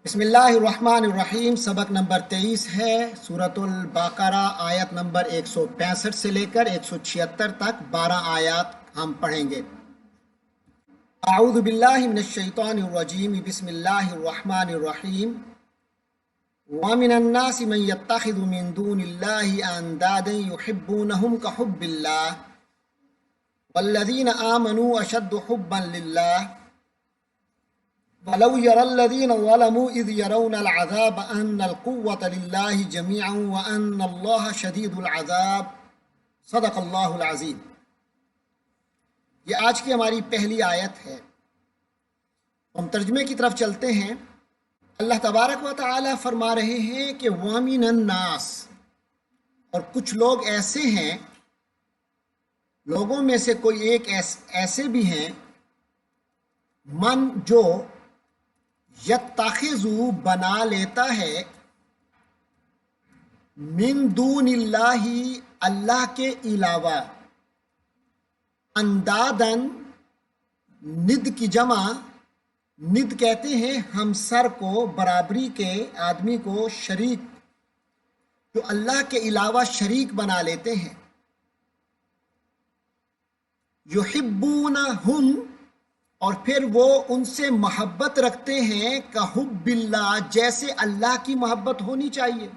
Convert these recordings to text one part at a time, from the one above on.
بسم اللہ الرحمن الرحیم۔ سبق نمبر 23 ہے سورۃ البقرہ، آیت نمبر 165 سے لے کر 176 تک 12 آیات ہم پڑھیں گے۔ اعوذ باللہ من الشیطان الرجیم، بسم اللہ الرحمن الرحیم۔ وَمِنَ النَّاسِ مَن يَتَّخِذُ مِن دُونِ اللَّهِ أَندَادًا يُحِبُّونَهُمْ كَحُبِّ اللَّهِ وَالَّذِينَ آمَنُوا أَشَدُّ حُبًّا لِلَّهِ وَلَوْ يَرَى الَّذِينَ ظَلَمُوا إِذْ يَرَوْنَ الْعَذَابَ أَنَّ الْقُوَّةَ لِلَّهِ جَمِيعًا وَأَنَّ اللَّهَ شَدِيدُ الْعَذَابِ۔ صدق اللہ العظیم۔ یہ آج کی ہماری پہلی آیت ہے۔ ہم ترجمے کی طرف چلتے ہیں۔ اللہ تبارک و تعالی فرما رہے ہیں کہ وَمِنَ النَّاسِ، اور کچھ لوگ ایسے ہیں، لوگوں میں سے کوئی ایک ایسے بھی ہیں، من جو یتخذو بنا لیتا ہے، من دون اللہ اللہ کے علاوہ، اندادن ند کی جمع، ند کہتے ہیں ہمسر کو، برابری کے آدمی کو، شریک، جو اللہ کے علاوہ شریک بنا لیتے ہیں۔ یحبونہم، اور پھر وہ ان سے محبت رکھتے ہیں، کحب اللہ، جیسے اللہ کی محبت ہونی چاہیے۔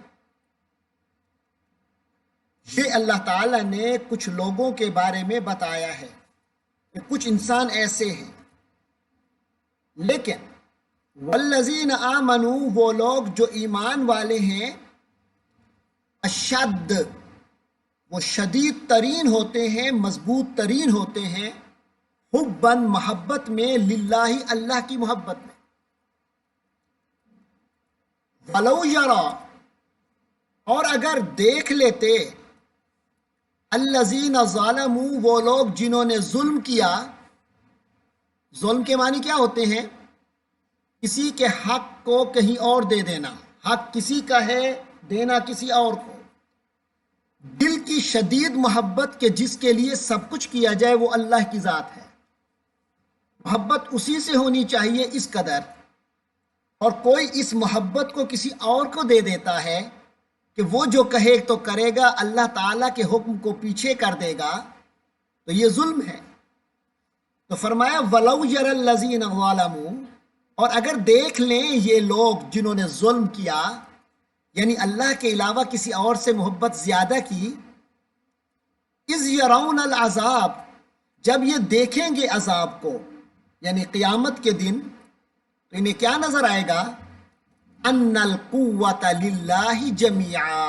یہ اللہ تعالیٰ نے کچھ لوگوں کے بارے میں بتایا ہے کہ کچھ انسان ایسے ہیں۔ لیکن والذین آمنوا، وہ لوگ جو ایمان والے ہیں، اشد، وہ شدید ترین ہوتے ہیں، مضبوط ترین ہوتے ہیں، حباً، محبت میں، للہ، اللہ کی محبت میں۔ ولو یرا، اور اگر دیکھ لیتے، الذین ظالموا، وہ لوگ جنہوں نے ظلم کیا۔ ظلم کے معنی کیا ہوتے ہیں؟ کسی کے حق کو کہیں اور دے دینا، حق کسی کا ہے، دینا کسی اور کو۔ دل کی شدید محبت کہ جس کے لیے سب کچھ کیا جائے وہ اللہ کی ذات ہے، محبت اسی سے ہونی چاہیے اس قدر، اور کوئی اس محبت کو کسی اور کو دے دیتا ہے کہ وہ جو کہے تو کرے گا، اللہ تعالیٰ کے حکم کو پیچھے کر دے گا، تو یہ ظلم ہے۔ تو فرمایا وَلَوْ يَرَى الَّذِينَ ظَلَمُوا، اور اگر دیکھ لیں یہ لوگ جنہوں نے ظلم کیا، یعنی اللہ کے علاوہ کسی اور سے محبت زیادہ کی، اِذْ يَرَوْنَ الْعَذَابَ، جب یہ دیکھیں گے عذاب کو، یعنی قیامت کے دن، تو انہیں کیا نظر آئے گا؟ ان القوۃ للہ جمیعا،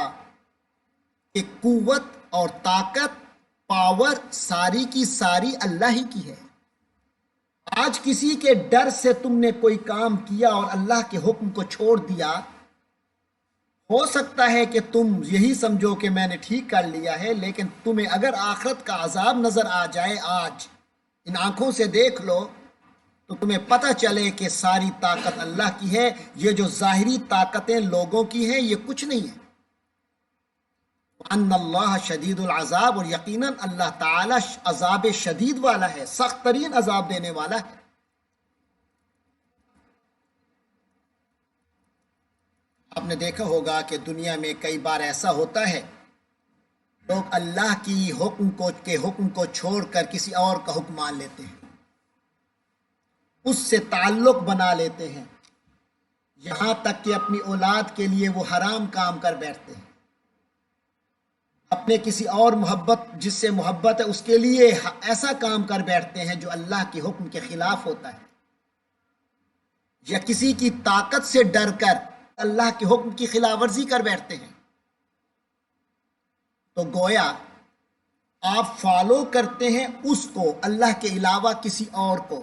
کہ قوت اور طاقت، پاور ساری کی ساری اللہ ہی کی ہے۔ آج کسی کے ڈر سے تم نے کوئی کام کیا اور اللہ کے حکم کو چھوڑ دیا، ہو سکتا ہے کہ تم یہی سمجھو کہ میں نے ٹھیک کر لیا ہے، لیکن تمہیں اگر آخرت کا عذاب نظر آ جائے، آج ان آنکھوں سے دیکھ لو، تو تمہیں پتہ چلے کہ ساری طاقت اللہ کی ہے، یہ جو ظاہری طاقتیں لوگوں کی ہیں یہ کچھ نہیں ہے۔ وَأَنَّ اللَّهَ شَدِيدُ الْعَذَابِ، اور یقیناً اللہ تعالیٰ عذاب شدید والا ہے، سخت ترین عذاب دینے والا ہے۔ آپ نے دیکھا ہوگا کہ دنیا میں کئی بار ایسا ہوتا ہے، لوگ اللہ کی حکم کو چھوڑ کر کسی اور کا حکم مان لیتے ہیں، اس سے تعلق بنا لیتے ہیں، یہاں تک کہ اپنی اولاد کے لیے وہ حرام کام کر بیٹھتے ہیں، اپنے کسی اور محبت جس سے محبت ہے اس کے لیے ایسا کام کر بیٹھتے ہیں جو اللہ کے حکم کے خلاف ہوتا ہے، یا کسی کی طاقت سے ڈر کر اللہ کے حکم کی خلاف ورزی کر بیٹھتے ہیں۔ تو گویا آپ فالو کرتے ہیں اس کو، اللہ کے علاوہ کسی اور کو،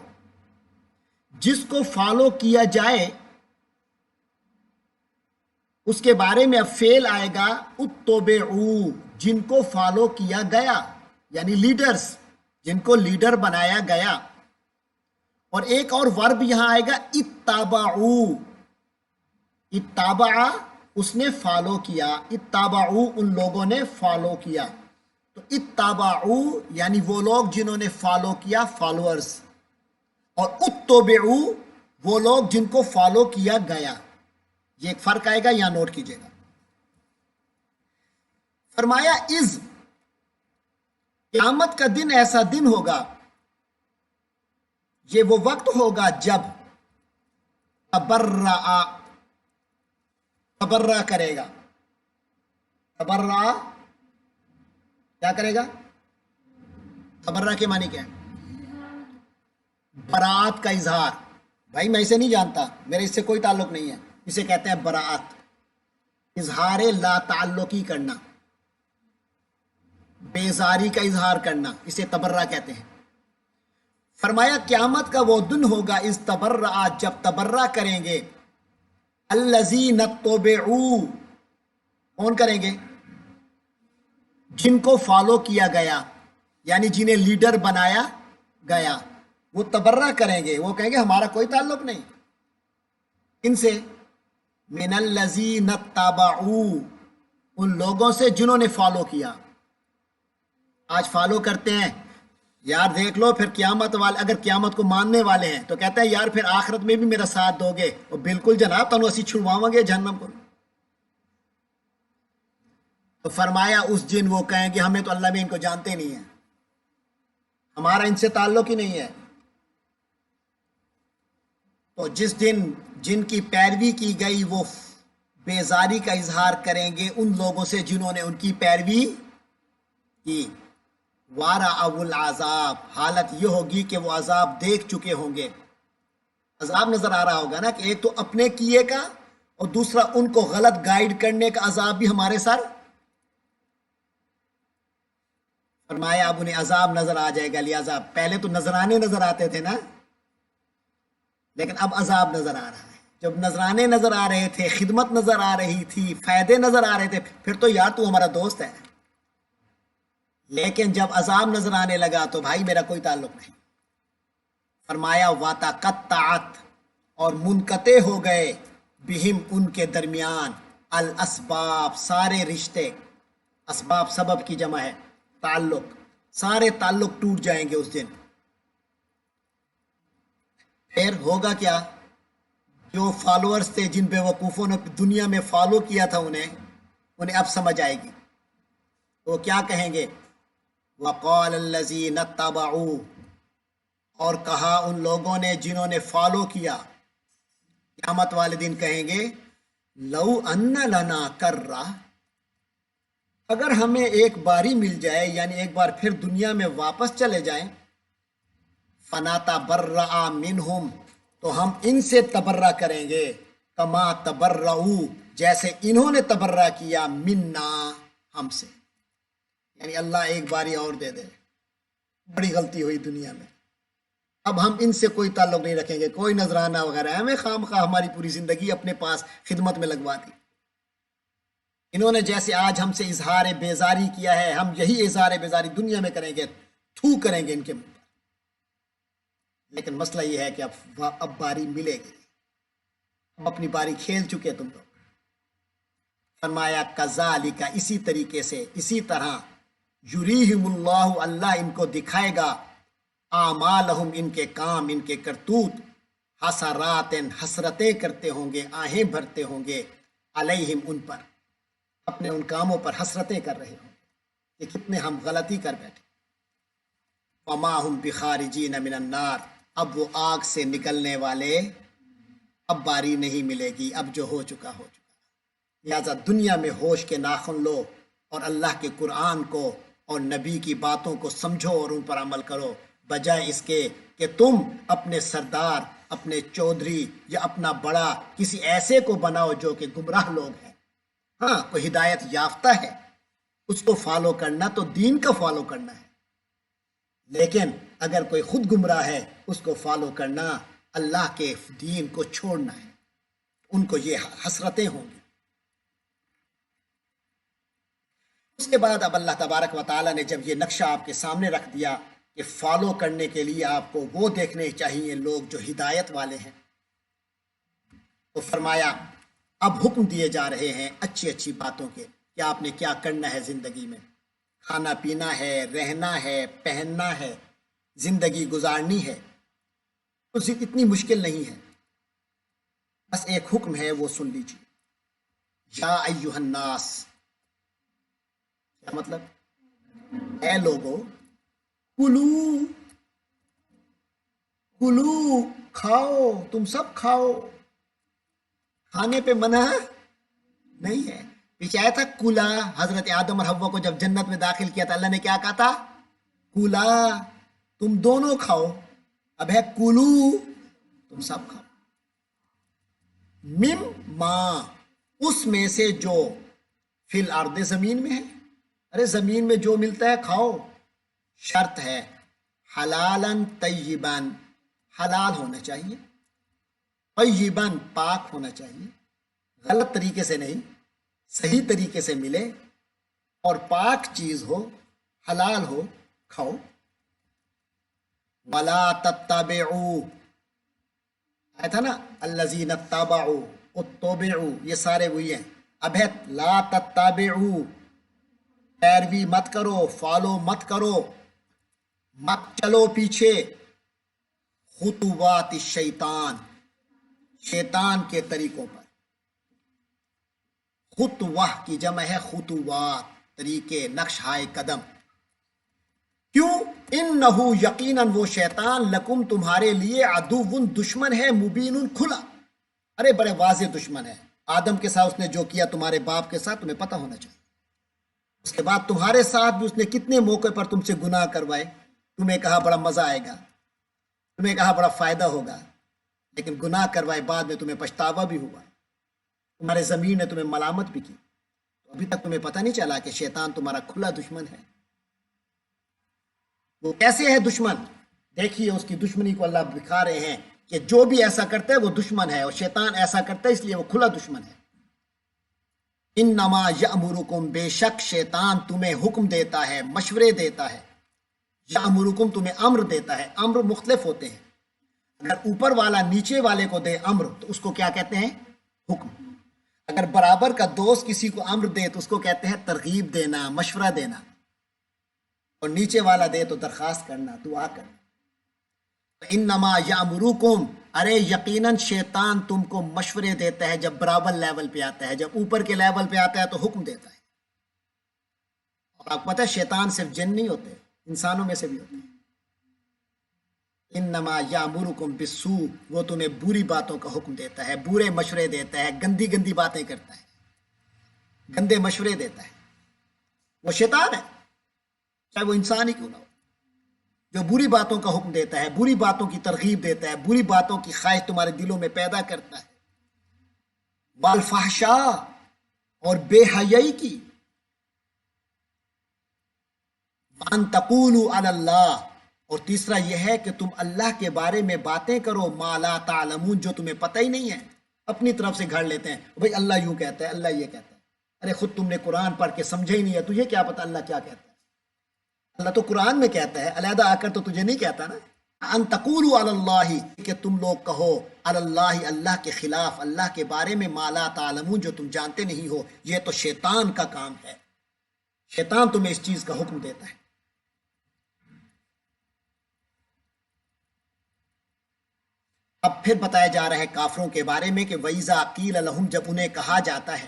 جس کو فالو کیا جائے اس کے بارے میں اب فعل آئے گا اتبعوا، جن کو فالو کیا گیا، یعنی لیڈرز، جن کو لیڈر بنایا گیا۔ اور ایک اور ورب یہاں آئے گا اتبعوا، اتبع اس نے فالو کیا، اتبعوا ان لوگوں نے فالو کیا، تو اتبعوا یعنی وہ لوگ جنہوں نے فالو کیا، فالوورز، اور اتبعوا وہ لوگ جن کو فالو کیا گیا۔ یہ ایک فرق آئے گا، یہاں نوٹ کیجئے گا. فرمایا از، قیامت کا دن ایسا دن ہوگا، یہ وہ وقت ہوگا جب تبرع کرے گا. تبرع کیا کرے گا؟ تبرع کے معنی کیا ہے؟ برات کا اظہار. بھائی میں اسے نہیں جانتا، میرے اس سے کوئی تعلق نہیں ہے، اسے کہتے ہیں براعت. اظہار لا تعلقی کرنا، بیزاری کا اظہار کرنا، اسے تبرع کہتے ہیں. فرمایا قیامت کا وہ دن ہوگا اس تبرع، جب تبرع کریں گے الذین اتبعوا، کون کریں گے؟ جن کو فالو کیا گیا، یعنی جنہیں لیڈر بنایا گیا، وہ تبرع کریں گے. وہ کہیں گے ہمارا کوئی تعلق نہیں. ان سے؟ من الذین اتبعوا، ان لوگوں سے جنہوں نے فالو کیا. آج فالو کرتے ہیں یار، دیکھ لو پھر قیامت والے، اگر قیامت کو ماننے والے ہیں تو کہتے ہیں یار پھر آخرت میں بھی میرا ساتھ دو گے. اور بالکل جناب، تنو اسی چھڑواواں گے جہنم کو. تو فرمایا اس دن وہ کہیں گے ہمیں تو اللہ میں ان کو جانتے نہیں ہیں، ہمارا ان سے تعلق ہی نہیں ہے. تو جس دن جن کی پیروی کی گئی وہ بیزاری کا اظہار کریں گے ان لوگوں سے جنہوں نے ان کی پیروی کی. وارا ابو العذاب، حالت یہ ہوگی کہ وہ عذاب دیکھ چکے ہوں گے. عذاب نظر آ رہا ہوگا نا، کہ ایک تو اپنے کیے کا اور دوسرا ان کو غلط گائیڈ کرنے کا عذاب بھی ہمارے سر. فرمایا اب انہیں عذاب نظر آ جائے گا. لہذا پہلے تو نذرانے نظر آتے تھے نا، لیکن اب عذاب نظر آ رہا ہے. جب نذرانے نظر آ رہے تھے، خدمت نظر آ رہی تھی، فائدے نظر آ رہے تھے، پھر تو یار تو ہمارا دوست ہے. لیکن جب عذاب نظر آنے لگا تو بھائی میرا کوئی تعلق نہیں. فرمایا وَتَقَطَّعَتْ، اور منقطع ہو گئے، بہم ان کے درمیان، الاسباب سارے رشتے. اسباب سبب کی جمع ہے، تعلق، سارے تعلق ٹوٹ جائیں گے اس دن. پھر ہوگا کیا؟ جو فالوورز تھے، جن بے وقوفوں نے دنیا میں فالو کیا تھا، انہیں اب سمجھ آئے گی. وہ کیا کہیں گے؟ وَقَالَ الَّذِينَ اتَّبَعُوا، اور کہا ان لوگوں نے جنہوں نے فالو کیا. قیامت والے دن کہیں گے لَوْ أَنَّ لَنَا كَرَّةً، اگر ہمیں ایک باری مل جائے، یعنی ایک بار پھر دنیا میں واپس چلے جائیں، فَنَتَبَرَّأَ مِنْهُمْ، تو ہم ان سے تبرہ کریں گے، کما تبرؤ، جیسے انہوں نے تبرہ کیا، منا، ہم سے. یعنی اللہ ایک باری اور دے دے، بڑی غلطی ہوئی دنیا میں، اب ہم ان سے کوئی تعلق نہیں رکھیں گے، کوئی نذرانہ وغیرہ. ہمیں خام خواہ ہماری پوری زندگی اپنے پاس خدمت میں لگوا دی. انہوں نے جیسے آج ہم سے اظہار بیزاری کیا ہے، ہم یہی اظہار بیزاری دنیا میں کریں گے، تھو کریں گے ان کے منہ پر. لیکن مسئلہ یہ ہے کہ اب باری ملے گی، اب اپنی باری کھیل چکے تم لوگ. فرمایا کذالک، اسی طریقے سے، اسی طرح، یریہم اللہ، اللہ ان کو دکھائے گا، اعمالہم، ان کے کام، ان کے کرتوت، حسرات، حسرتیں کرتے ہوں گے، آہیں بھرتے ہوں گے، علیہم، ان پر، اپنے ان کاموں پر حسرتیں کر رہے ہوں کہ کتنے ہم غلطی کر بیٹھے. وما ہم بخارجین من النار، اب وہ آگ سے نکلنے والے، اب باری نہیں ملے گی، اب جو ہو چکا ہو چکا. لہذا دنیا میں ہوش کے ناخن لو اور اللہ کے قرآن کو اور نبی کی باتوں کو سمجھو اور ان پر عمل کرو، بجائے اس کے کہ تم اپنے سردار، اپنے چودھری یا اپنا بڑا کسی ایسے کو بناؤ جو کہ گمراہ لوگ ہیں. ہاں کوئی ہدایت یافتہ ہے، اس کو فالو کرنا تو دین کا فالو کرنا ہے، لیکن اگر کوئی خود گمراہ ہے اس کو فالو کرنا اللہ کے دین کو چھوڑنا ہے. ان کو یہ حسرتیں ہوں گی. اس کے بعد اب اللہ تبارک و تعالیٰ نے جب یہ نقشہ آپ کے سامنے رکھ دیا کہ فالو کرنے کے لیے آپ کو وہ دیکھنے چاہیے لوگ جو ہدایت والے ہیں، تو فرمایا اب حکم دیے جا رہے ہیں اچھی اچھی باتوں کے کہ آپ نے کیا کرنا ہے زندگی میں. کھانا پینا ہے، رہنا ہے، پہننا ہے، زندگی گزارنی ہے. تو اتنی مشکل نہیں ہے، بس ایک حکم ہے وہ سن لیجیے. یا ایھا الناس، کیا مطلب؟ اے لوگو، کلو، کلو، کھاؤ، تم سب کھاؤ، کھانے پہ منع نہیں ہے۔ پیچھے آیا تھا کلا، حضرت آدم اور حوا کو جب جنت میں داخل کیا تھا اللہ نے کیا کہا تھا؟ کلا، تم دونوں کھاؤ۔ اب ہے کلو، تم سب کھاؤ، مم ماں، اس میں سے جو، فی الارض، زمین میں ہے۔ ارے زمین میں جو ملتا ہے کھاؤ، شرط ہے حلالن طیبن، حلال ہونا چاہیے، طیبن، پاک ہونا چاہیے، غلط طریقے سے نہیں، صحیح طریقے سے ملے اور پاک چیز ہو، حلال ہو، کھاؤ۔ ولا تتبعوا، آیا تھا نا الذین اتبعوا، اتبعوا، یہ سارے وہی ہیں۔ اب ہے لا تتبعوا، پیروی مت کرو، فالو مت کرو، مت چلو پیچھے، خطوات الشیطان، شیطان کے طریقوں پر۔ خطوہ کی جمع ہے خطوات، طریقے، نقش ہائے قدم۔ کیوں؟ انہو، یقیناً وہ شیطان، لکم، تمہارے لیے، عدو، دشمن ہے، مبین، کھلا، ارے بڑے واضح دشمن ہے۔ آدم کے ساتھ اس نے جو کیا تمہارے باپ کے ساتھ تمہیں پتہ ہونا چاہیے۔ اس کے بعد تمہارے ساتھ بھی اس نے کتنے موقع پر تم سے گناہ کروائے، تمہیں کہا بڑا مزہ آئے گا، تمہیں کہا بڑا فائدہ ہوگا، لیکن گناہ کروائے، بعد میں تمہیں پچھتاوا بھی ہوا، تمہارے ضمیر نے تمہیں ملامت بھی کی۔ تو ابھی تک تمہیں پتہ نہیں چلا کہ شیطان تمہارا کھلا دشمن ہے۔ وہ کیسے ہے دشمن؟ دیکھیے اس کی دشمنی کو اللہ دکھا رہے ہیں کہ جو بھی ایسا کرتا ہے وہ دشمن ہے، اور شیطان ایسا کرتا ہے اس لیے وہ کھلا دشمن ہے۔ انما یامرکم، بے شک شیطان تمہیں حکم دیتا ہے، مشورے دیتا ہے۔ یامرکم، تمہیں امر دیتا ہے۔ امر مختلف ہوتے ہیں، اگر اوپر والا نیچے والے کو دے امر تو اس کو کیا کہتے ہیں؟ حکم۔ اگر برابر کا دوست کسی کو امر دے تو اس کو کہتے ہیں ترغیب دینا، مشورہ دینا، اور نیچے والا دے تو درخواست کرنا، دعا کرنا۔ انما یامرکم، ارے یقیناً شیطان تم کو مشورے دیتا ہے جب برابر لیول پہ آتا ہے، جب اوپر کے لیول پہ آتا ہے تو حکم دیتا ہے۔ اور آپ کو پتہ ہے شیطان صرف جن نہیں ہوتے، انسانوں میں سے بھی ہوتے ہیں۔ انما یامرکم بالسوء، وہ تمہیں بری باتوں کا حکم دیتا ہے، برے مشورے دیتا ہے، گندی گندی باتیں کرتا ہے، گندے مشورے دیتا ہے۔ وہ شیطان ہے، چاہے وہ انسان ہی کیوں نہ ہو، جو بری باتوں کا حکم دیتا ہے، بری باتوں کی ترغیب دیتا ہے، بری باتوں کی خواہش تمہارے دلوں میں پیدا کرتا ہے۔ والفحشاء، اور بے حیائی کی۔ وان تقولوا علی اللہ، اور تیسرا یہ ہے کہ تم اللہ کے بارے میں باتیں کرو ما لا تعلمون، جو تمہیں پتہ ہی نہیں ہے، اپنی طرف سے گھڑ لیتے ہیں، بھئی اللہ یوں کہتا ہے، اللہ یہ کہتا ہے۔ ارے خود تم نے قرآن پڑھ کے سمجھا ہی نہیں ہے، تجھے کیا پتہ اللہ کیا کہتا ہے؟ اللہ تو قرآن میں کہتا ہے، علیحدہ آ کر تو تجھے نہیں کہتا نا۔ ان تقولوا علی اللہ، کہ تم لوگ کہو علی اللہ، اللہ کے خلاف، اللہ کے بارے میں ما لا تعلمون، جو تم جانتے نہیں ہو۔ یہ تو شیطان کا کام ہے، شیطان تمہیں اس چیز کا حکم دیتا ہے۔ اب پھر بتایا جا رہا ہے کافروں کے بارے میں کہ وَإِذَا قِيلَ لَهُمْ، جب انہیں کہا جاتا ہے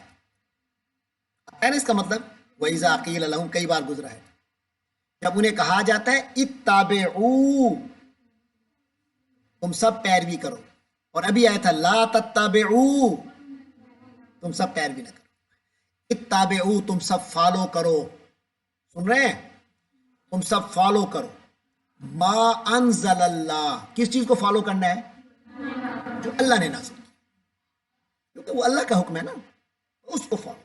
نا، اس کا مطلب وَإِذَا قِيلَ لَهُمْ کئی بار گزرا ہے، جب انہیں کہا جاتا ہے اتَّبِعُوا، تم سب پیروی کرو، اور ابھی آیا تھا لا تتبعوا، تم سب پیروی نہ کرو، اتَّبِعُوا، تم سب فالو کرو، سن رہے ہیں؟ تم سب فالو کرو، ما انزل اللہ، کس چیز کو فالو کرنا ہے؟ جو اللہ نے نازل کیا، کیونکہ وہ اللہ کا حکم ہے نا، اس کو فالو۔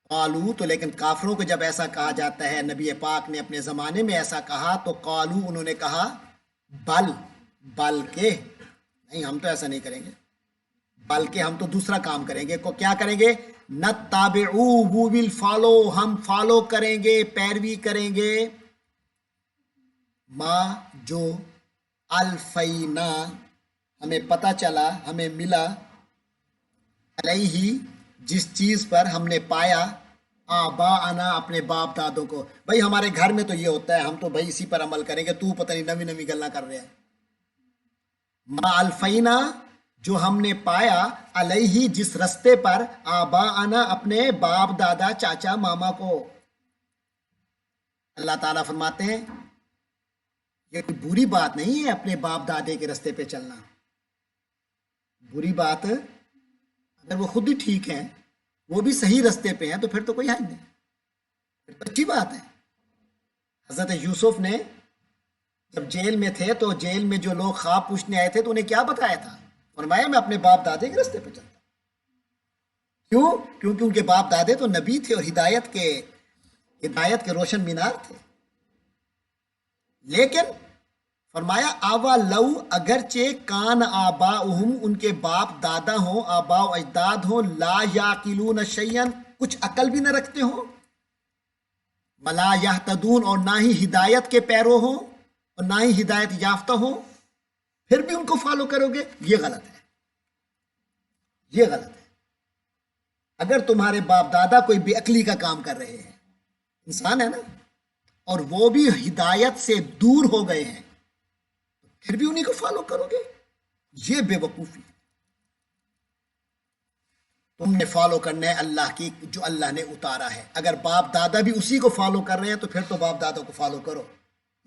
قالو، تو لیکن کافروں کو جب ایسا کہا جاتا ہے، نبی پاک نے اپنے زمانے میں ایسا کہا تو قالو، انہوں نے کہا بلکہ نہیں، ہم تو ایسا نہیں کریں گے، بلکہ ہم تو دوسرا کام کریں گے۔ کو کیا کریں گے؟ نتبعو، وی ول فالو، ہم فالو کریں گے، پیروی کریں گے، ما، جو، الفینا، ہمیں پتہ چلا، ہمیں ملا، علیہ، جس چیز پر ہم نے پایا، آباءنا، اپنے باپ دادوں کو۔ بھائی ہمارے گھر میں تو یہ ہوتا ہے، ہم تو بھائی اسی پر عمل کریں گے، تو پتہ نہیں نوی نوی گلاں کر رہے ہیں۔ ما الفینا، جو ہم نے پایا علیہ جس رستے پر آباءنا اپنے باپ دادا چاچا ماما کو. اللہ تعالیٰ فرماتے ہیں یہ کوئی بری بات نہیں ہے اپنے باپ دادے کے رستے پہ چلنا. بری بات اگر وہ خود ہی ٹھیک ہیں, وہ بھی صحیح رستے پہ ہیں, تو پھر تو کوئی حل نہیں, پھر تو اچھی بات ہے. حضرت یوسف نے جب جیل میں تھے تو جیل میں جو لوگ خواب پوچھنے آئے تھے تو انہیں کیا بتایا تھا؟ فرمایا میں اپنے باپ دادے کے رستے پہ چلتا. کیوں؟ کیونکہ ان کے باپ دادے تو نبی تھے اور ہدایت کے روشن مینار تھے. لیکن فرمایا آوا لو اگرچہ کان آباؤہم ان کے باپ دادا ہوں, آبا و اجداد ہوں, لا یاقلون شیئن کچھ عقل بھی نہ رکھتے ہوں, ولا یہتدون اور نہ ہی ہدایت کے پیرو ہوں اور نہ ہی ہدایت یافتہ ہوں, پھر بھی ان کو فالو کرو گے, یہ غلط ہے. یہ غلط ہے. اگر تمہارے باپ دادا کوئی بے عقلی کا کام کر رہے ہیں, انسان ہے نا, اور وہ بھی ہدایت سے دور ہو گئے ہیں, پھر بھی انہیں کو فالو کرو گے, یہ بے وقوفی. تم نے فالو کرنا ہے اللہ کی جو اللہ نے اتارا ہے. اگر باپ دادا بھی اسی کو فالو کر رہے ہیں تو پھر تو باپ دادا کو فالو کرو.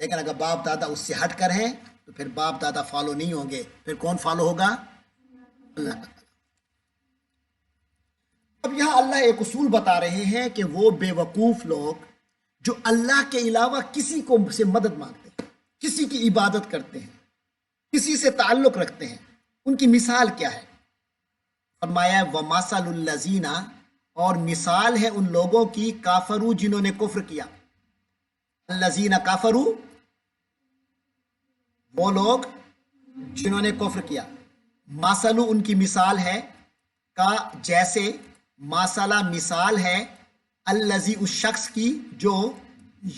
لیکن اگر باپ دادا اس سے ہٹ کر ہیں تو پھر باپ دادا فالو نہیں ہوں گے, پھر کون فالو ہوگا؟ اللہ تعالیٰ. اب یہاں اللہ ایک اصول بتا رہے ہیں کہ وہ بے وقوف لوگ جو اللہ کے علاوہ کسی کو سے مدد مانگتے ہیں, کسی کی عبادت کرتے ہیں, کسی سے تعلق رکھتے ہیں, ان کی مثال کیا ہے؟ فرمایا وَمَثَلُ الَّذِينَ اور مثال ہے ان لوگوں کی کافرو جنہوں نے کفر کیا. الذین کافرو وہ لوگ جنہوں نے کفر کیا. مثل ان کی مثال ہے کا جیسے, مثلا مثال ہے, الذی اس شخص کی جو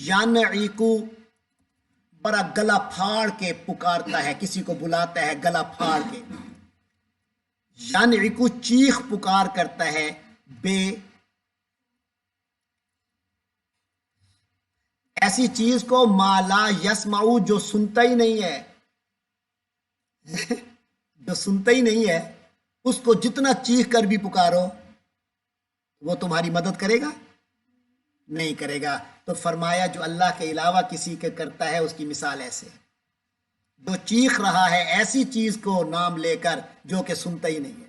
ینعقو بڑا گلا پھاڑ کے پکارتا ہے, کسی کو بلاتا ہے گلا پھاڑ کے, ینعقو چیخ پکار کرتا ہے, بے ایسی چیز کو مالا یسمعو جو سنتا ہی نہیں ہے جو سنتا ہی نہیں ہے اس کو جتنا چیخ کر بھی پکارو وہ تمہاری مدد کرے گا؟ نہیں کرے گا. تو فرمایا جو اللہ کے علاوہ کسی کے کرتا ہے اس کی مثال ایسے, جو چیخ رہا ہے ایسی چیز کو نام لے کر جو کہ سنتا ہی نہیں ہے.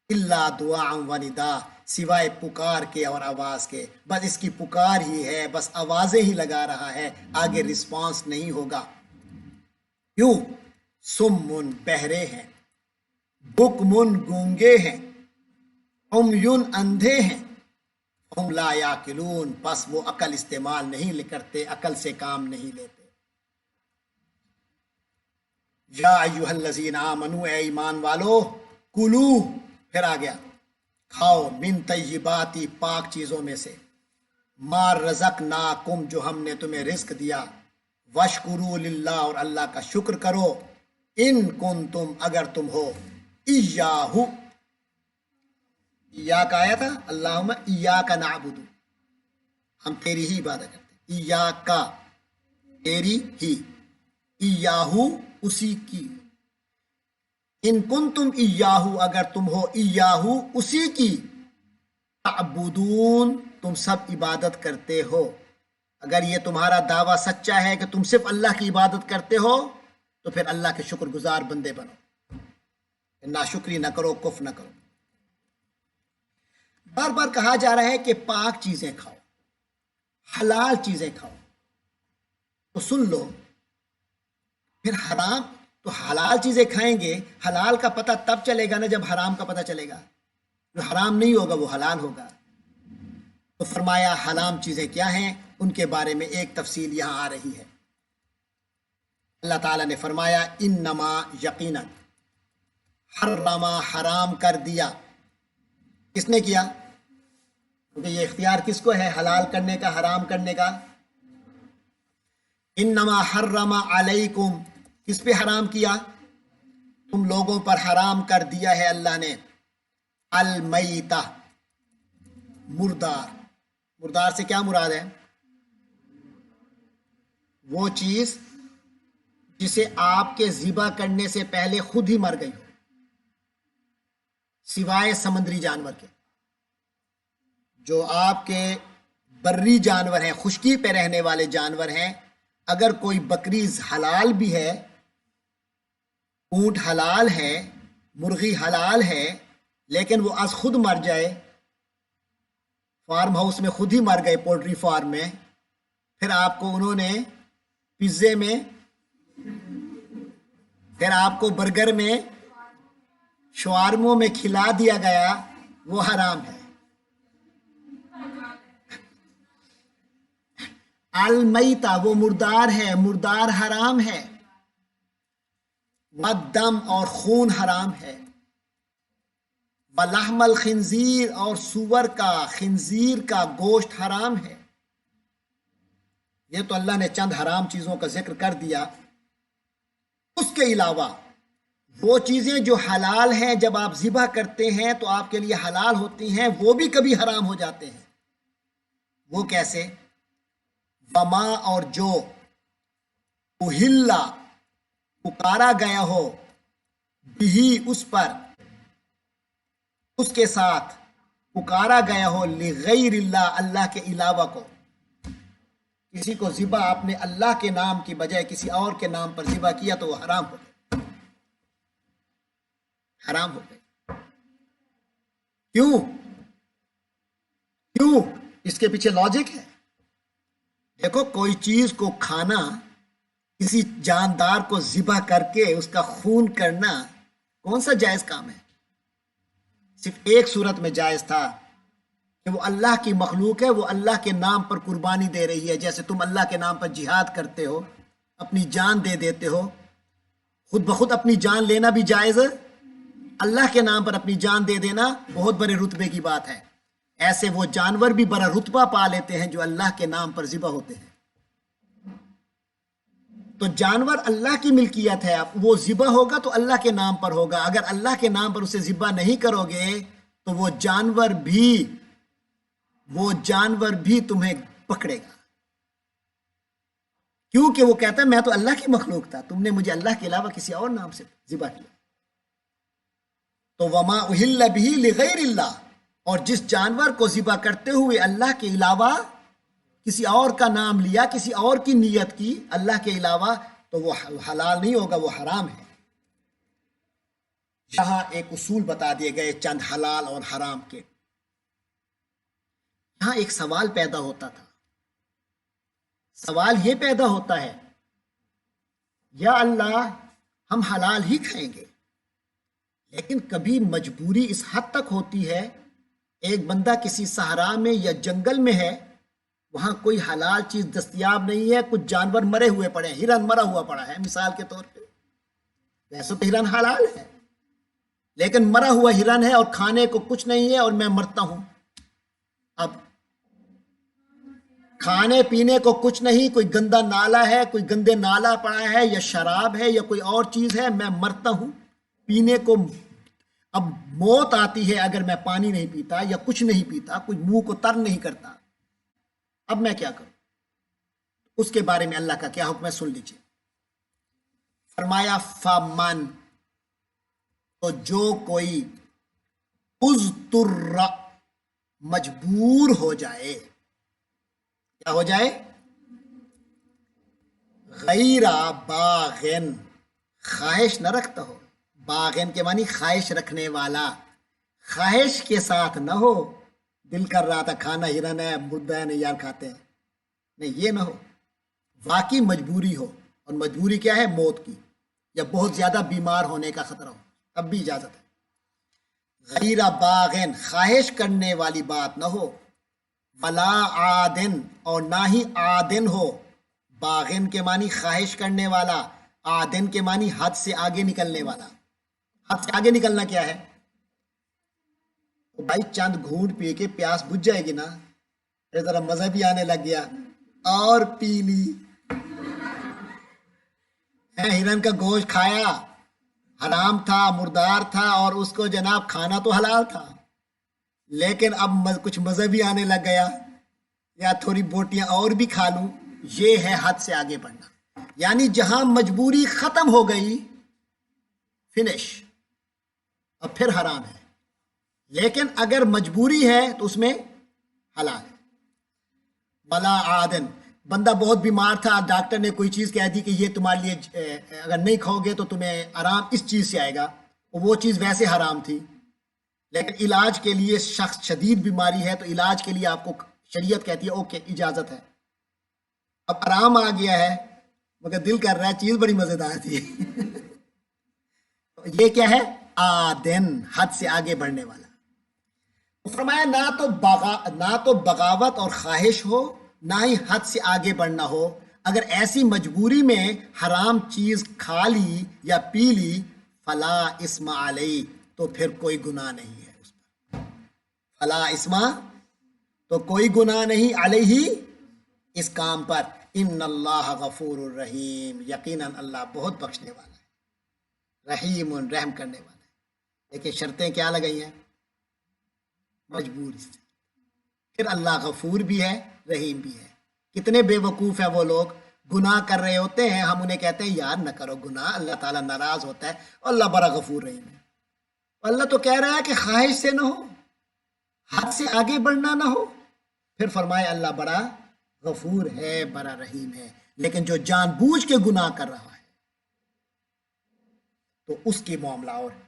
الا دعاء و نداء سوائے پکار کے اور آواز کے, بس اس کی پکار ہی ہے, بس آوازیں ہی لگا رہا ہے, آگے رسپانس نہیں ہوگا. کیوں؟ سمن بہرے ہیں, بکمن گونگے ہیں, عمیٌ اندھے ہیں, ہم لا یاقلون پس وہ عقل استعمال نہیں کرتے, عقل سے کام نہیں لیتے. یا ایھا الذین آمنو اے ایمان والو, کلو پھر آ گیا, کھاؤ, من طیباتی پاک چیزوں میں سے, ما رزقناکم جو ہم نے تمہیں رزق دیا, واشکروا للہ اور اللہ کا شکر کرو, ان کنتم اگر تم ہو, ایاہو ایاک آیا تھا, اللہم ایاک نعبد ہم تیری ہی عبادت کرتے ہیں, ایاک تیری ہی, ایاہو اسی کی, ان کنتم ایاہو اگر تم ہو ایاہو اسی کی, تعبدون تم سب عبادت کرتے ہو. اگر یہ تمہارا دعویٰ سچا ہے کہ تم صرف اللہ کی عبادت کرتے ہو تو پھر اللہ کے شکر گزار بندے بنو, ناشکری نہ کرو, کفر نہ کرو. بار بار کہا جا رہا ہے کہ پاک چیزیں کھاؤ, حلال چیزیں کھاؤ, تو سن لو پھر حرام, تو حلال چیزیں کھائیں گے, حلال کا پتہ تب چلے گا نا جب حرام کا پتہ چلے گا. جو حرام نہیں ہوگا وہ حلال ہوگا. تو فرمایا حرام چیزیں کیا ہیں, ان کے بارے میں ایک تفصیل یہاں آ رہی ہے. اللہ تعالیٰ نے فرمایا انما یقینا حرم حرام کر دیا. کس نے کیا؟ کیونکہ یہ اختیار کس کو ہے حلال کرنے کا, حرام کرنے کا؟ انما حرم علیکم, کس پہ حرام کیا؟ تم لوگوں پر حرام کر دیا ہے اللہ نے, المیتہ مردار. مردار سے کیا مراد ہے؟ وہ چیز جسے آپ کے ذبح کرنے سے پہلے خود ہی مر گئی ہو, سوائے سمندری جانور کے. جو آپ کے بری جانور ہیں، خشکی پہ رہنے والے جانور ہیں، اگر کوئی بکری حلال بھی ہے، اونٹ حلال ہے، مرغی حلال ہے، لیکن وہ از خود مر جائے، فارم ہاؤس میں خود ہی مر گئے، پولٹری فارم میں، پھر آپ کو انہوں نے پیزے میں، پھر آپ کو برگر میں، شوارموں میں کھلا دیا گیا، وہ حرام ہے. المیتا وہ مردار ہے، مردار حرام ہے. والدم اور خون حرام ہے. ولحم الخنزیر اور سور کا، خنزیر کا گوشت حرام ہے. یہ تو اللہ نے چند حرام چیزوں کا ذکر کر دیا. اس کے علاوہ وہ چیزیں جو حلال ہیں، جب آپ ذبح کرتے ہیں تو آپ کے لیے حلال ہوتی ہیں، وہ بھی کبھی حرام ہو جاتے ہیں. وہ کیسے؟ وما اور جو اہلا پکارا گیا ہو، بھی اس پر، اس کے ساتھ پکارا گیا ہو، لغیر اللہ اللہ کے علاوہ کو. کسی کو ذبح آپ نے اللہ کے نام کی بجائے کسی اور کے نام پر ذبح کیا تو وہ حرام ہو گئے، حرام ہو گئے. کیوں؟ اس کے پیچھے لاجک ہے. دیکھو، کوئی چیز کو کھانا، کسی جاندار کو ذبح کر کے اس کا خون کرنا کون سا جائز کام ہے؟ صرف ایک صورت میں جائز تھا کہ وہ اللہ کی مخلوق ہے، وہ اللہ کے نام پر قربانی دے رہی ہے. جیسے تم اللہ کے نام پر جہاد کرتے ہو، اپنی جان دے دیتے ہو. خود بخود اپنی جان لینا بھی جائز ہے، اللہ کے نام پر اپنی جان دے دینا بہت بڑے رتبے کی بات ہے. ایسے وہ جانور بھی بڑا رتبہ پا لیتے ہیں جو اللہ کے نام پر ذبح ہوتے ہیں. تو جانور اللہ کی ملکیت ہے، وہ ذبح ہوگا تو اللہ کے نام پر ہوگا. اگر اللہ کے نام پر اسے ذبح نہیں کرو گے تو وہ جانور بھی تمہیں پکڑے گا. کیونکہ وہ کہتا ہے میں تو اللہ کی مخلوق تھا، تم نے مجھے اللہ کے علاوہ کسی اور نام سے ذبح کیا. تو وما اہل بہ لغیر اللہ، اور جس جانور کو ذبح کرتے ہوئے اللہ کے علاوہ کسی اور کا نام لیا، کسی اور کی نیت کی اللہ کے علاوہ، تو وہ حلال نہیں ہوگا، وہ حرام ہے. یہاں ایک اصول بتا دیے گئے چند حلال اور حرام کے. یہاں ایک سوال پیدا ہوتا تھا. سوال یہ پیدا ہوتا ہے، یا اللہ ہم حلال ہی کھائیں گے، لیکن کبھی مجبوری اس حد تک ہوتی ہے، ایک بندہ کسی صحرا میں یا جنگل میں ہے، وہاں کوئی حلال چیز دستیاب نہیں ہے، کچھ جانور مرے ہوئے پڑے ہیں، ہرن مرا ہوا پڑا ہے مثال کے طور پہ. ویسے تو ہرن حلال ہے، لیکن مرا ہوا ہرن ہے اور کھانے کو کچھ نہیں ہے اور میں مرتا ہوں. اب کھانے پینے کو کچھ نہیں، کوئی گندا نالا ہے، کوئی گندے نالا پڑا ہے، یا شراب ہے یا کوئی اور چیز ہے، میں مرتا ہوں. پینے کو اب موت آتی ہے اگر میں پانی نہیں پیتا یا کچھ نہیں پیتا، کچھ منہ کو تر نہیں کرتا. اب میں کیا کروں؟ اس کے بارے میں اللہ کا کیا حکم ہے سن لیجیے. فرمایا فمن، تو جو کوئی اضطر مجبور ہو جائے، کیا ہو جائے؟ غیر باغن، خواہش نہ رکھتا ہو. باغن کے معنی خواہش رکھنے والا، خواہش کے ساتھ نہ ہو. دل کر رہا تھا کھانا، ہرن ہے، مردہ ہے، نہیں یار کھاتے ہیں، نہیں، یہ نہ ہو. واقعی مجبوری ہو، اور مجبوری کیا ہے؟ موت کی، یا بہت زیادہ بیمار ہونے کا خطرہ ہو، تب بھی اجازت ہے. غیر باغن، خواہش کرنے والی بات نہ ہو. ولا عادن، اور نہ ہی عادن ہو. باغن کے معنی خواہش کرنے والا، عادن کے معنی حد سے آگے نکلنے والا. حد سے آگے نکلنا کیا ہے؟ بھائی چند گھونٹ پی کے پیاس بجھ جائے گی نا، پھر ذرا مزہ بھی آنے لگ گیا اور پی لی. ہرن کا گوشت کھایا، حرام تھا، مردار تھا، اور اس کو جناب کھانا تو حلال تھا، لیکن اب کچھ مزہ بھی آنے لگ گیا، یا تھوڑی بوٹیاں اور بھی کھا لوں. یہ ہے حد سے آگے بڑھنا. یعنی جہاں مجبوری ختم ہو گئی، فنش، اب پھر حرام ہے. لیکن اگر مجبوری ہے تو اس میں حلال ہے۔ بلا عادن، بندہ بہت بیمار تھا، ڈاکٹر نے کوئی چیز کہہ دی کہ یہ تمہارے لیے اگر نہیں کھاؤ گے تو تمہیں آرام اس چیز سے آئے گا، وہ چیز ویسے حرام تھی، لیکن علاج کے لیے شخص شدید بیماری ہے تو علاج کے لیے آپ کو شریعت کہتی ہے اوکے اجازت ہے۔ اب آرام آ گیا ہے مگر دل کر رہا ہے چیز بڑی مزیدار تھی یہ کیا ہے؟ آدن، حد سے آگے بڑھنے والا۔ فرمایا نہ تو بغاوت اور خواہش ہو، نہ ہی حد سے آگے بڑھنا ہو۔ اگر ایسی مجبوری میں حرام چیز کھا لی یا پی لی، فلا اسم علیہ، تو پھر کوئی گناہ نہیں ہے اس پر۔ فلا اسم، تو کوئی گناہ نہیں، علیہ، اس کام پر۔ ان اللہ غفور الرحیم، یقیناً اللہ بہت بخشنے والا ہے، رحیم، رحم کرنے والا ہے۔ لیکن شرطیں کیا لگائی ہیں؟ مجبوری سے۔ پھر اللہ غفور بھی ہے، رحیم بھی ہے۔ کتنے بے وقوف ہیں وہ لوگ، گناہ کر رہے ہوتے ہیں، ہم انہیں کہتے ہیں یار نہ کرو گناہ، اللہ تعالیٰ ناراض ہوتا ہے، اور اللہ بڑا غفور رحیم ہے۔ اللہ تو کہہ رہا ہے کہ خواہش سے نہ ہو، حد سے آگے بڑھنا نہ ہو، پھر فرمائے اللہ بڑا غفور ہے، بڑا رحیم ہے۔ لیکن جو جان بوجھ کے گناہ کر رہا ہے تو اس کی معاملہ اور ہے۔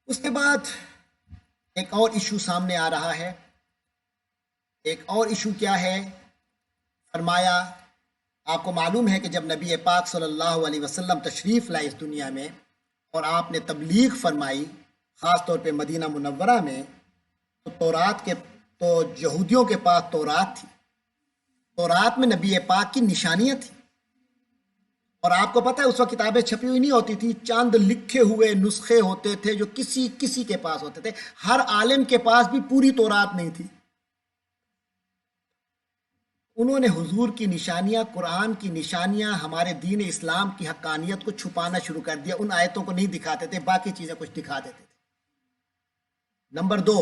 اس کے بعد ایک اور ایشو سامنے آ رہا ہے۔ ایک اور ایشو کیا ہے؟ فرمایا آپ کو معلوم ہے کہ جب نبی پاک صلی اللہ علیہ وسلم تشریف لائے اس دنیا میں اور آپ نے تبلیغ فرمائی، خاص طور پہ مدینہ منورہ میں، تو یہودیوں کے پاس تورات تھی، تورات میں نبی پاک کی نشانیاں تھیں، اور آپ کو پتہ ہے اس وقت کتابیں چھپی ہوئی نہیں ہوتی تھی، چند لکھے ہوئے نسخے ہوتے تھے جو کسی کے پاس ہوتے تھے، ہر عالم کے پاس بھی پوری تورات نہیں تھی۔ انہوں نے حضور کی نشانیاں، قرآن کی نشانیاں، ہمارے دین اسلام کی حقانیت کو چھپانا شروع کر دیا، ان آیتوں کو نہیں دکھاتے تھے، باقی چیزیں کچھ دکھا دیتے تھے۔ نمبر 2،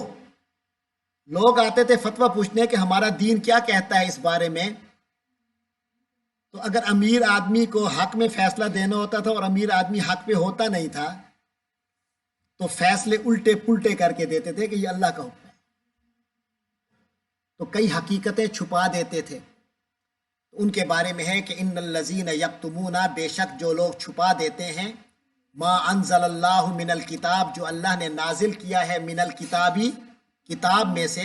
لوگ آتے تھے فتویٰ پوچھنے کہ ہمارا دین کیا کہتا ہے اس بارے میں، تو اگر امیر آدمی کو حق میں فیصلہ دینا ہوتا تھا اور امیر آدمی حق پہ ہوتا نہیں تھا تو فیصلے الٹے پلٹے کر کے دیتے تھے کہ یہ اللہ کا حکم ہے، تو کئی حقیقتیں چھپا دیتے تھے۔ ان کے بارے میں ہے کہ ان الذین یکتمون، بے شک جو لوگ چھپا دیتے ہیں، ما انزل اللہ من الکتاب، جو اللہ نے نازل کیا ہے، من الکتابی، کتاب میں سے،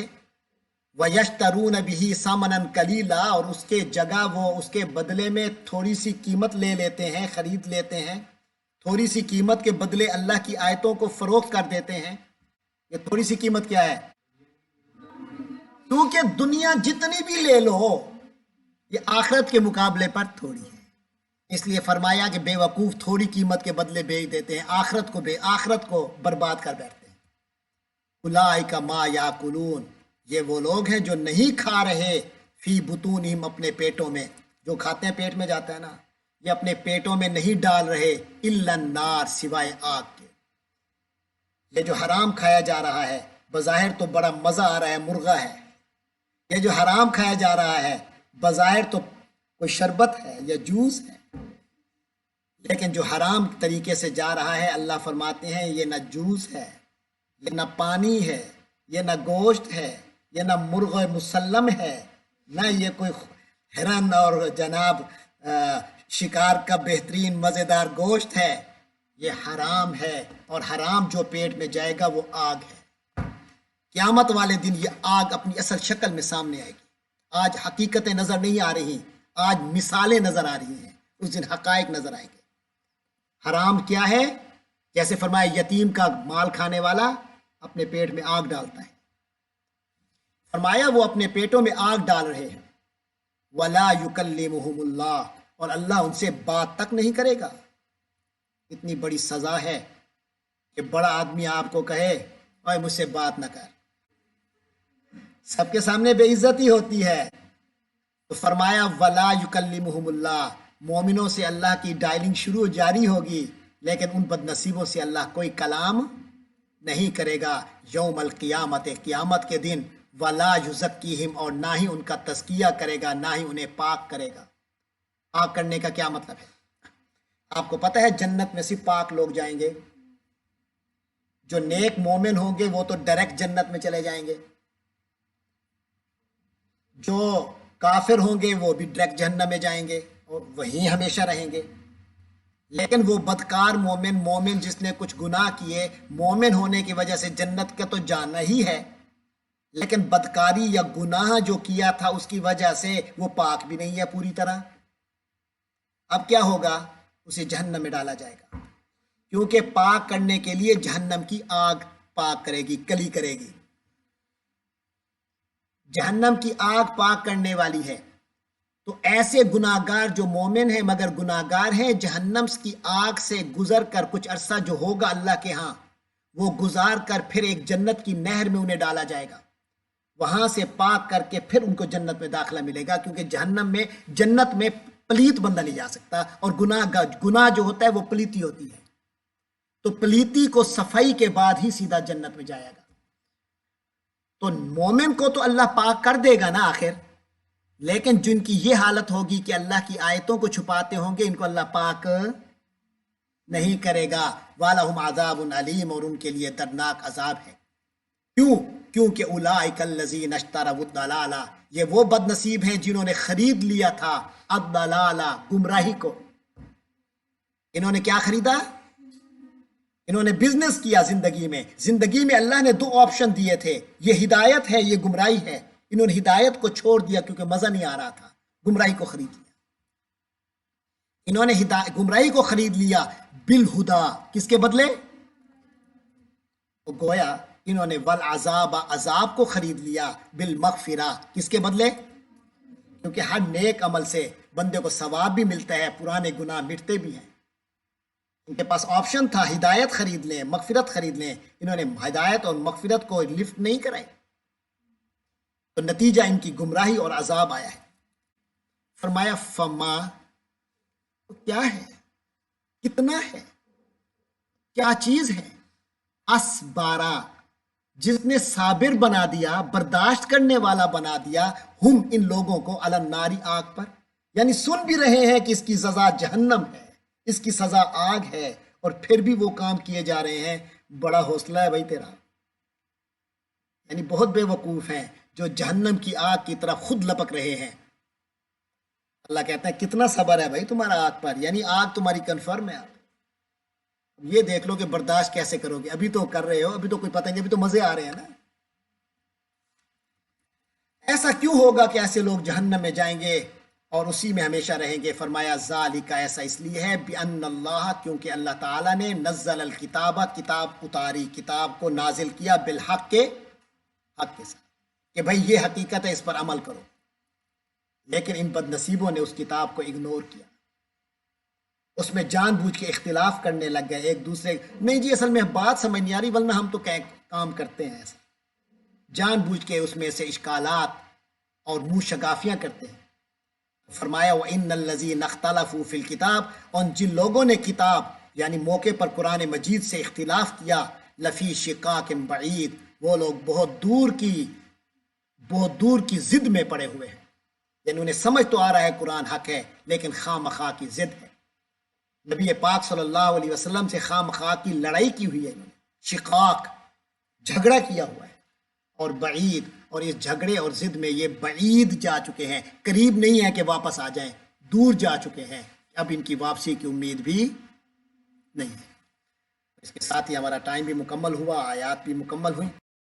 وَيَشْتَرُونَ بِهِ ثَمَنًا قَلِيلًا، اور اس کے جگہ وہ اس کے بدلے میں تھوڑی سی قیمت لے لیتے ہیں، خرید لیتے ہیں، تھوڑی سی قیمت کے بدلے اللہ کی آیتوں کو فروخت کر دیتے ہیں۔ یہ تھوڑی سی قیمت کیا ہے؟ کیونکہ دنیا جتنی بھی لے لو یہ آخرت کے مقابلے پر تھوڑی ہے، اس لیے فرمایا کہ بے وقوف تھوڑی قیمت کے بدلے بیچ دیتے ہیں، آخرت کو برباد کر بیٹھتے ہیں۔ اولئک ما یاکلون، یہ وہ لوگ ہیں جو نہیں کھا رہے، فی بطونہم، اپنے پیٹوں میں، جو کھاتے ہیں پیٹ میں جاتا ہے نا، یہ اپنے پیٹوں میں نہیں ڈال رہے، الا النار، سوائے آگ کے۔ یہ جو حرام کھایا جا رہا ہے بظاہر تو بڑا مزہ آ رہا ہے، مرغا ہے۔ یہ جو حرام کھایا جا رہا ہے بظاہر تو کوئی شربت ہے یا جوس ہے، لیکن جو حرام طریقے سے جا رہا ہے، اللہ فرماتے ہیں یہ نہ جوس ہے، یہ نہ پانی ہے، یہ نہ گوشت ہے، یہ نہ مرغ مسلم ہے، نہ یہ کوئی ہرن اور جناب شکار کا بہترین مزیدار گوشت ہے، یہ حرام ہے، اور حرام جو پیٹ میں جائے گا وہ آگ ہے۔ قیامت والے دن یہ آگ اپنی اصل شکل میں سامنے آئے گی۔ آج حقیقتیں نظر نہیں آ رہی، آج مثالیں نظر آ رہی ہیں، اس دن حقائق نظر آئیں گے۔ حرام کیا ہے؟ جیسے فرمایا یتیم کا مال کھانے والا اپنے پیٹ میں آگ ڈالتا ہے، فرمایا وہ اپنے پیٹوں میں آگ ڈال رہے ہیں۔ وَلَا يُكَلِّمُهُمُ اللَّهُ، اور اللہ ان سے بات تک نہیں کرے گا۔ اتنی بڑی سزا ہے کہ بڑا آدمی آپ کو کہے اوے مجھ سے بات نہ کر، سب کے سامنے بے عزتی ہوتی ہے۔ تو فرمایا وَلَا يُكَلِّمُهُمُ اللَّهُ، مومنوں سے اللہ کی ڈائلنگ شروع جاری ہوگی، لیکن ان بد نصیبوں سے اللہ کوئی کلام نہیں کرے گا یوم القیامت، قیامت کے دن۔ وَلَا يُزَكِّيهِمْ، اور نہ ہی ان کا تزکیہ کرے گا، نہ ہی انہیں پاک کرے گا۔ پاک کرنے کا کیا مطلب ہے؟ آپ کو پتہ ہے جنت میں صرف پاک لوگ جائیں گے، جو نیک مومن ہوں گے وہ تو ڈائریکٹ جنت میں چلے جائیں گے، جو کافر ہوں گے وہ بھی ڈائریکٹ جہنم میں جائیں گے اور وہیں ہمیشہ رہیں گے۔ لیکن وہ بدکار مومن جس نے کچھ گناہ کیے، مومن ہونے کی وجہ سے جنت کا تو جانا ہی ہے، لیکن بدکاری یا گناہ جو کیا تھا اس کی وجہ سے وہ پاک بھی نہیں ہے پوری طرح۔ اب کیا ہوگا؟ اسے جہنم میں ڈالا جائے گا، کیونکہ پاک کرنے کے لیے جہنم کی آگ پاک کرے گی، کلی کرے گی۔ جہنم کی آگ پاک کرنے والی ہے، تو ایسے گناہگار جو مومن ہیں مگر گناہگار ہیں، جہنم کی آگ سے گزر کر کچھ عرصہ جو ہوگا اللہ کے ہاں، وہ گزار کر پھر ایک جنت کی نہر میں انہیں ڈالا جائے گا، وہاں سے پاک کر کے پھر ان کو جنت میں داخلہ ملے گا، کیونکہ جنت میں پلیت بندہ نہیں جا سکتا، اور گناہ جو ہوتا ہے وہ پلیتی ہوتی ہے، تو پلیتی کو صفائی کے بعد ہی سیدھا جنت میں جائے گا۔ تو مومن کو تو اللہ پاک کر دے گا نا آخر، لیکن جن کی یہ حالت ہوگی کہ اللہ کی آیتوں کو چھپاتے ہوں گے، ان کو اللہ پاک نہیں کرے گا۔ وَلَهُمْ عَذَابٌ عَلِيمٌ، اور ان کے لیے دردناک عذاب ہے۔ کیوں؟ کیونکہ اولئک الذین اشتروا الضلالہ، یہ وہ بد نصیب ہیں جنہوں نے خرید لیا تھا الضلالہ، گمراہی کو۔ انہوں نے کیا خریدا؟ انہوں نے بزنس کیا زندگی میں اللہ نے 2 آپشن دیے تھے، یہ ہدایت ہے، یہ گمراہی ہے۔ انہوں نے ہدایت کو چھوڑ دیا کیونکہ مزہ نہیں آ رہا تھا، گمراہی کو خرید لیا۔ انہوں نے گمراہی کو خرید لیا بالہدا، کس کے بدلے؟ تو گویا انہوں نے والعذاب، عذاب کو خرید لیا بالمغفرہ، کس کے بدلے؟ کیونکہ ہر نیک عمل سے بندے کو ثواب بھی ملتا ہے، پرانے گناہ مٹتے بھی ہیں۔ ان کے پاس آپشن تھا ہدایت خرید لیں، مغفرت خرید لیں، انہوں نے ہدایت اور مغفرت کو لفٹ نہیں کرائی، تو نتیجہ ان کی گمراہی اور عذاب آیا ہے۔ فرمایا فما، کیا ہے، کتنا ہے، کیا چیز ہے؟ اسبارا، جس نے صابر بنا دیا، برداشت کرنے والا بنا دیا، ہم ان لوگوں کو علی النار، آگ پر، یعنی سن بھی رہے ہیں کہ اس کی سزا جہنم ہے، اس کی سزا آگ ہے، اور پھر بھی وہ کام کیے جا رہے ہیں۔ بڑا حوصلہ ہے بھائی تیرا، یعنی بہت بے وقوف ہیں جو جہنم کی آگ کی طرف خود لپک رہے ہیں۔ اللہ کہتا ہے کتنا صبر ہے بھائی تمہارا آگ پر، یعنی آگ تمہاری کنفرم ہے۔ آپ یہ دیکھ لو کہ برداشت کیسے کرو گے، ابھی تو کر رہے ہو، ابھی تو کوئی پتہ نہیں، ابھی تو مزے آ رہے ہیں نا۔ ایسا کیوں ہوگا کہ ایسے لوگ جہنم میں جائیں گے اور اسی میں ہمیشہ رہیں گے؟ فرمایا ذالک، ایسا اس لیے ہے بِأَنَّ اللَّهَ، کیونکہ اللہ تعالیٰ نے نزل الکتاب، کتاب اتاری، کتاب کو نازل کیا، بالحق، کے حق کے ساتھ، کہ بھائی یہ حقیقت ہے، اس پر عمل کرو۔ لیکن ان بد نصیبوں نے اس کتاب کو اگنور کیا، اس میں جان بوجھ کے اختلاف کرنے لگ گئے ایک دوسرے، نہیں جی اصل میں بات سمجھ نہیں آ رہی، ورنہ ہم تو کام کرتے ہیں ایسا، جان بوجھ کے اس میں سے اشکالات اور منہ شگافیاں کرتے ہیں۔ فرمایا وَإِنَّ الَّذِينَ اخْتَلَفُوا فِي الْكِتَابِ، اور جن لوگوں نے کتاب یعنی موقع پر قرآن مجید سے اختلاف کیا، لفی شقاق بعید، وہ لوگ بہت دور کی ضد میں پڑے ہوئے ہیں، یعنی انہیں سمجھ تو آ رہا ہے قرآن حق ہے، لیکن خواہ مخواہ کی ضد ہے۔ نبی پاک صلی اللہ علیہ وسلم سے خواہ مخواہ کی لڑائی کی ہوئی ہے، شقاق، جھگڑا کیا ہوا ہے، اور بعید، اور اس جھگڑے اور ضد میں یہ بعید جا چکے ہیں، قریب نہیں ہے کہ واپس آ جائیں، دور جا چکے ہیں، اب ان کی واپسی کی امید بھی نہیں ہے۔ اس کے ساتھ ہی ہمارا ٹائم بھی مکمل ہوا، آیات بھی مکمل ہوئی۔